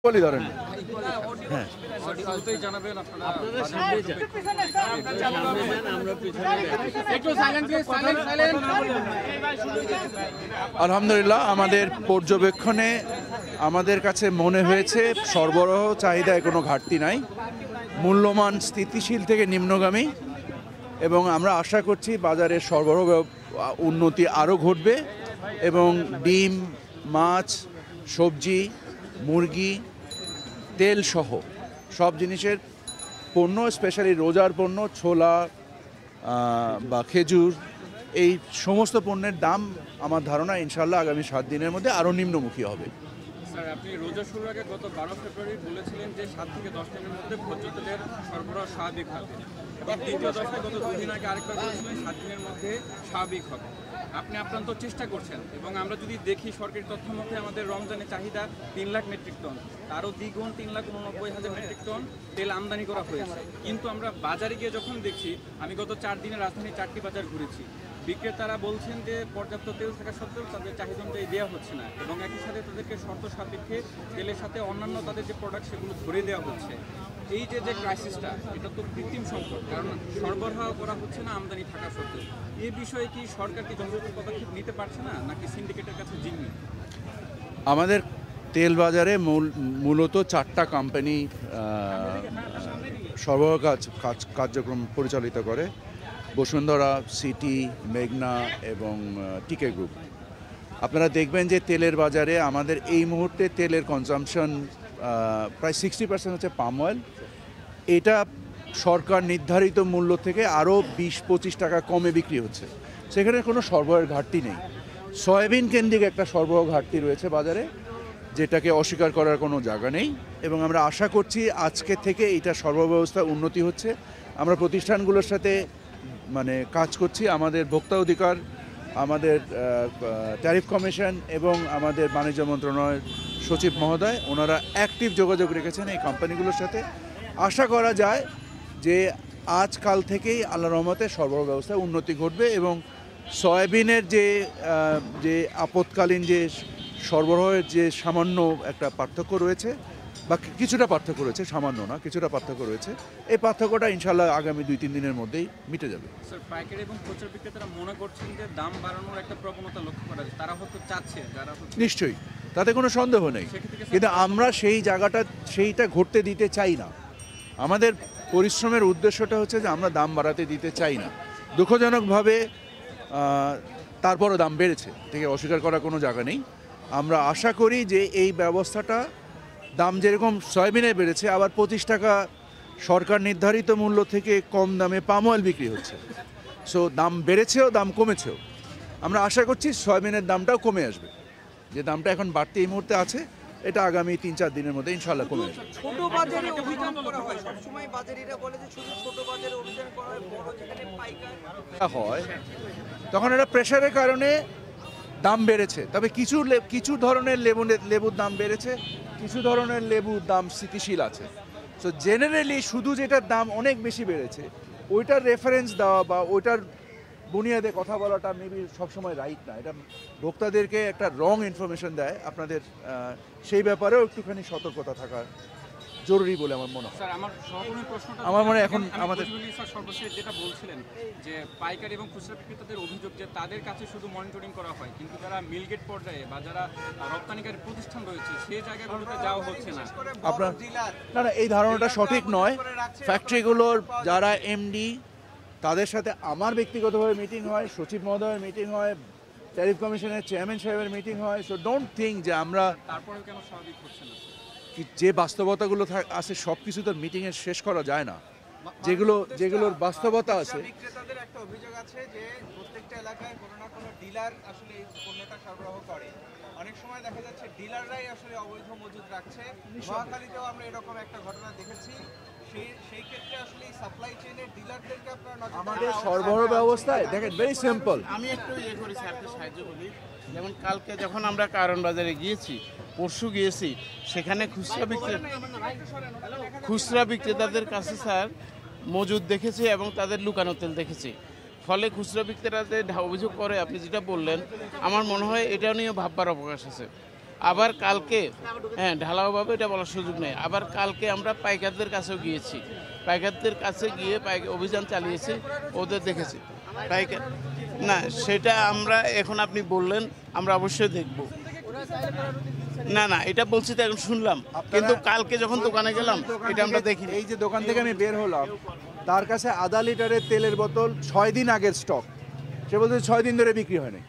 বলি ধরেন হ্যাঁ আলহামদুলিল্লাহ আমাদের পর্যবেক্ষণে আমাদের কাছে মনে হয়েছে সরবরাহ চাহিদায় কোনো ঘাটতি নাই, মূল্যমান স্থিতিশীল থেকে নিম্নগামী, এবং আমরা আশা করছি বাজারের সরবরাহ উন্নতি আরও ঘটবে এবং ডিম, মাছ, সবজি, মুরগি, তেল সহ সব জিনিসের পণ্য, স্পেশালি রোজার পণ্য, ছোলা বা খেজুর, এই সমস্ত পণ্যের দাম আমার ধারণা ইনশাল্লাহ আগামী 7 দিনের মধ্যে আরও নিম্নমুখী হবে। স্যার, আপনি রোজা শুরুর আগে গত 12 ফেব্রুয়ারি বলেছিলেন যে 7 থেকে 10 দিনের মধ্যে ভোজ্য তেলের সরবরাহ স্বাভাবিক হবে, এবং দ্বিতীয় দশায় গত 2 দিন আগে আরেকবার বলেছিলেন 7 দিনের মধ্যে স্বাভাবিক হবে। আপনি আপ্রান্ত চেষ্টা করছেন, এবং আমরা যদি দেখি সরকারি তথ্য মতে আমাদের রমজানের চাহিদা 3 লাখ মেট্রিক টন, তারও দ্বিগুণ 3,89,000 মেট্রিক টন তেল আমদানি করা হয়েছে। কিন্তু আমরা বাজারে গিয়ে যখন দেখছি, আমি গত 4 দিনে রাজধানীর 4টি বাজার ঘুরেছি, বিক্রেতারা বলছেন যে পর্যাপ্ত তেল থাকা সত্ত্বেও তাদের চাহিদা অনুযায়ী দেওয়া হচ্ছে না, এবং একই সাথে তাদেরকে শর্ত সাপেক্ষে তেলের সাথে অন্যান্য তাদের যে প্রোডাক্ট সেগুলো ধরে দেওয়া হচ্ছে। এই যে ক্রাইসিসটা, এটা তো কৃত্রিম সংকট, কারণ সরবরাহ করা হচ্ছে না আমদানি থাকা সত্ত্বেও। এই বিষয়ে কি সরকার কি যথাযথ পদক্ষেপ নিতে পারছে না, নাকি সিন্ডিকেটের কাছে জিম্মি? আমাদের তেল বাজারে মূলত 4টা কোম্পানি সরবরাহ কার্যক্রম পরিচালিত করে: বসুন্ধরা, সিটি, মেঘনা এবং টিকে গ্রুপ। আপনারা দেখবেন যে তেলের বাজারে আমাদের এই মুহূর্তে তেলের কনজাম্পশন প্রায় 60% হচ্ছে পাম অয়েল। এটা সরকার নির্ধারিত মূল্য থেকে আরও 20-25 টাকা কমে বিক্রি হচ্ছে, সেখানে কোনো সরবরাহের ঘাটতি নেই। সয়াবিন কেন্দ্রিক একটা সরবরাহ ঘাটতি রয়েছে বাজারে, যেটাকে অস্বীকার করার কোনো জায়গা নেই, এবং আমরা আশা করছি আজকে থেকে এইটা সরবরাহ ব্যবস্থা উন্নতি হচ্ছে। আমরা প্রতিষ্ঠানগুলোর সাথে কাজ করছি, আমাদের ভোক্তা অধিকার, আমাদের ট্যারিফ কমিশন এবং আমাদের বাণিজ্য মন্ত্রণালয়ের সচিব মহোদয়, ওনারা অ্যাক্টিভ যোগাযোগ রেখেছেন এই কোম্পানিগুলোর সাথে। আশা করা যায় যে আজকাল থেকেই আল্লাহর রহমতে সরবরাহ ব্যবস্থায় উন্নতি ঘটবে, এবং সয়াবিনের যে আপৎকালীন যে সরবরাহের যে সামান্য একটা পার্থক্য রয়েছে, বা কিছুটা পার্থক্য রয়েছে, সামান্য না, কিছুটা পার্থক্য রয়েছে, এই পার্থক্যটা ইনশাল্লাহ আগামী 2-3 দিনের মধ্যেই মিটে যাবে। স্যার, পাইকারি এবং খুচরা বিক্রেতারা মনে করছেন যে দাম বাড়ানোর একটা প্রবণতা লক্ষ্য করা যায়, তারা হয়তো চাচ্ছে, যারা নিশ্চয়ই, তাতে কোনো সন্দেহ নেই, কিন্তু আমরা সেইটা ঘটতে দিতে চাই না। আমাদের পরিশ্রমের উদ্দেশ্যটা হচ্ছে যে আমরা দাম বাড়াতে দিতে চাই না। দুঃখজনকভাবে তারপরও দাম বেড়েছে, থেকে অস্বীকার করার কোনো জায়গা নেই। আমরা আশা করি যে এই ব্যবস্থাটা, দাম যেরকম সয়াবিনে বেড়েছে, আবার 25 টাকা সরকার নির্ধারিত মূল্য থেকে কম দামে পাম অয়েল বিক্রি হচ্ছে। সো দাম বেড়েছেও, দাম কমেছেও। আমরা আশা করছি সয়াবিনের দামটাও কমে আসবে। যে দামটা এখন বাড়তি এই মুহূর্তে আছে, এটা আগামী 3-4 দিনের মধ্যে ইনশাআল্লাহ কমে আসবে। ছোট বাজারে অভিযান করা হয়, সবসময় বাজারিরা বলে যে শুধু ছোট বাজারে অভিযান করা হয়, বড় যেখানে পাইকার হয় তখন এটা প্রেশারের কারণে দাম বেড়েছে। তবে কিছু ধরনের লেবুর দাম বেড়েছে, কিছু ধরনের লেবুর দাম স্থিতিশীল আছে। সো জেনারেলি শুধু যেটার দাম অনেক বেশি বেড়েছে ওইটার রেফারেন্স দেওয়া বা ওইটার বুনিয়াদে কথা বলাটা মেবি সবসময় রাইট না। এটা ভোক্তাদেরকে একটা রং ইনফরমেশন দেয়। আপনাদের সেই ব্যাপারেও একটুখানি সতর্কতা থাকা জরুরি বলে আমার মনে হয়। স্যার, আমার সহকর্মী প্রশ্নটা আমার মনে এখন আমাদের স্যার সর্বশেষ যেটা বলছিলেন যে পাইকারি এবং খুচরা বিক্রেতাদের অভিযোগ যে তাদের কাছে শুধু মনিটরিং করা হয়, কিন্তু যারা মিলগেট পর্যায়ে বা যারা রপ্তানিকারী প্রতিষ্ঠান রয়েছে সেই জায়গাগুলোতে যাওয়া হচ্ছে না। আপনার না, এই ধারণাটা সঠিক নয়। ফ্যাক্টরিগুলোর যারা এমডি, তাদের সাথে আমার ব্যক্তিগতভাবে মিটিং হয়, সচিব মহোদয়ের মিটিং হয়, ট্যারিফ কমিশনের চেয়ারম্যান সাহেবের মিটিং হয়। সো ডোন্ট থিঙ্ক যে আমরা তারপরেও কেন স্বাভাবিক হচ্ছে না? যে বাস্তবতাগুলো আছে সব কিছু তো মিটিংয়ে শেষ করা যায় না। যেগুলোর বাস্তবতা আছে। বিক্রেতাদের একটা অভিযোগ আছে যে প্রত্যেকটা এলাকায় কোনো না কোনো ডিলার আসলে এই পণ্যটা সরবরাহ করে। অনেক সময় দেখা যাচ্ছে ডিলাররাই আসলে অবৈধ মজুদ রাখছে। মহাখালীতেও আমরা এরকম একটা ঘটনা দেখেছি। সেই ক্ষেত্রে আসলে এই সাপ্লাই চেইনের ডিলারদেরকে আপনারা আমাদের সরবরাহ ব্যবস্থায় দেখেন ভেরি সিম্পল। আমি একটু করি স্যারকে সাহায্য করি। যেমন কালকে যখন আমরা কারণ বাজারে গিয়েছি, পরশু গিয়েছি, সেখানে খুচরা বিক্রেতাদের কাছে স্যার মজুদ দেখেছি এবং তাদের লুকানো তেল দেখেছি। ফলে খুচরা বিক্রেতাদের অভিযোগ করে আপনি যেটা বললেন, আমার মনে হয় এটা নিয়ে ভাববার অবকাশ আছে। আবার কালকে হ্যাঁ ঢালাওভাবে এটা বলার সুযোগ নেই। আবার কালকে আমরা পাইকারদের কাছেও গিয়েছি, পাইকারদের কাছে গিয়ে অভিযান চালিয়েছি, ওদের দেখেছি পাইকার না, সেটা আমরা এখন আপনি বললেন আমরা অবশ্যই দেখব। না না এটা বলছি তো এখন শুনলাম, কিন্তু কালকে যখন দোকানে গেলাম এটা আমরা দেখি। এই যে দোকান থেকে আমি বের হলাম, তার কাছে আধা লিটারের তেলের বোতল 6 দিন আগের স্টক, সে বলছে 6 দিন ধরে বিক্রি হয়নি।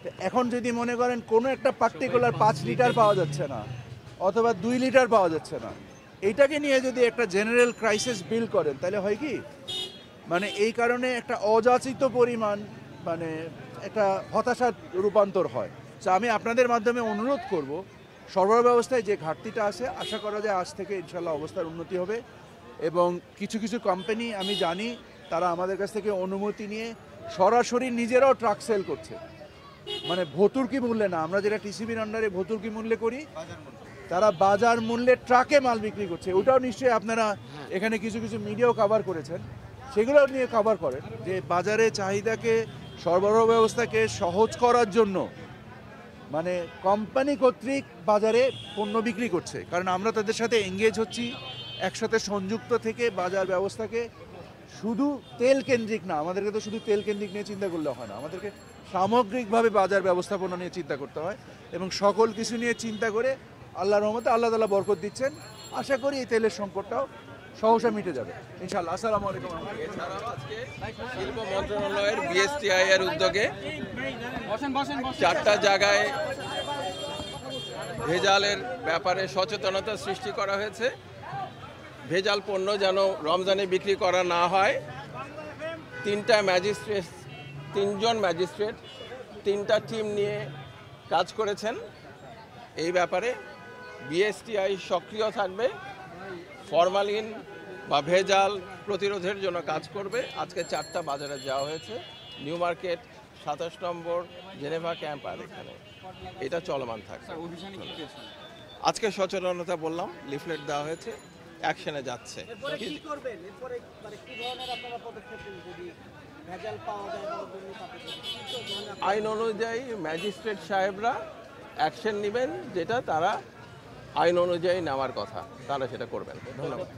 তো এখন যদি মনে করেন কোনো একটা পার্টিকুলার 5 লিটার পাওয়া যাচ্ছে না অথবা 2 লিটার পাওয়া যাচ্ছে না, এইটাকে নিয়ে যদি একটা জেনারেল ক্রাইসিস বিল্ড করেন তাহলে হয় কি, মানে এই কারণে একটা অযাচিত পরিমাণ মানে একটা হতাশার রূপান্তর হয়। তো আমি আপনাদের মাধ্যমে অনুরোধ করব, সরবরাহ ব্যবস্থায় যে ঘাটতিটা আছে আশা করা যায় আজ থেকে ইনশাল্লাহ অবস্থার উন্নতি হবে। এবং কিছু কিছু কোম্পানি আমি জানি তারা আমাদের কাছ থেকে অনুমতি নিয়ে সরাসরি নিজেরাও ট্রাক সেল করছে, মানে ভর্তুকি মূল্যে না, আমরা যেটা টিসিবির আন্ডারে ভর্তুকি মূল্যে করি, তারা বাজার মূল্যে ট্রাকে মাল বিক্রি করছে। ওটাও নিশ্চয়ই আপনারা এখানে কিছু কিছু মিডিয়াও কভার করেছেন, সেগুলো নিয়ে কভার করেন যে বাজারে চাহিদাকে সরবরাহ ব্যবস্থাকে সহজ করার জন্য মানে কোম্পানি কর্তৃক বাজারে পণ্য বিক্রি করছে। কারণ আমরা তাদের সাথে এঙ্গেজ হচ্ছি, একসাথে সংযুক্ত থেকে বাজার ব্যবস্থাকে শুধু তেল কেন্দ্রিক না, আমাদেরকে তো শুধু তেল কেন্দ্রিক নিয়ে চিন্তা করলে হয় না, আমাদেরকে সামগ্রিকভাবে বাজার ব্যবস্থাপনা নিয়ে চিন্তা করতে হয়। এবং সকল কিছু নিয়ে চিন্তা করে আল্লাহর রহমতে আল্লাহ তাআলা বরকত দিচ্ছেন, আশা করি এই তেলের সংকটটাও সহসা মিটে যাবে ইনশাআল্লাহ। আসসালামু আলাইকুম। এছাড়াও আজকে শিল্প মন্ত্রণালয়ের বিএসটিআই এর উদ্যোগে 4টা জায়গায় ভেজালের ব্যাপারে সচেতনতা সৃষ্টি করা হয়েছে। ভেজাল পণ্য যেন রমজানে বিক্রি করা না হয়। 3জন ম্যাজিস্ট্রেট 3টা টিম নিয়ে কাজ করেছেন। এই ব্যাপারে বিএসটিআই সক্রিয় থাকবে, ফরমালিন বা ভেজাল প্রতিরোধের জন্য কাজ করবে। আজকে 4টা বাজারে যাওয়া হয়েছে, নিউ মার্কেট, 27 নম্বর, জেনেভা ক্যাম্প, আর এখানে এটা চলমান থাকবে। আজকে সচেতনতা বললাম, লিফলেট দেওয়া হয়েছে, অ্যাকশনে যাচ্ছে। আইন অনুযায়ী ম্যাজিস্ট্রেট সাহেবরা অ্যাকশন নেবেন, যেটা তারা আইন অনুযায়ী নেওয়ার কথা তারা সেটা করবেন। ধন্যবাদ।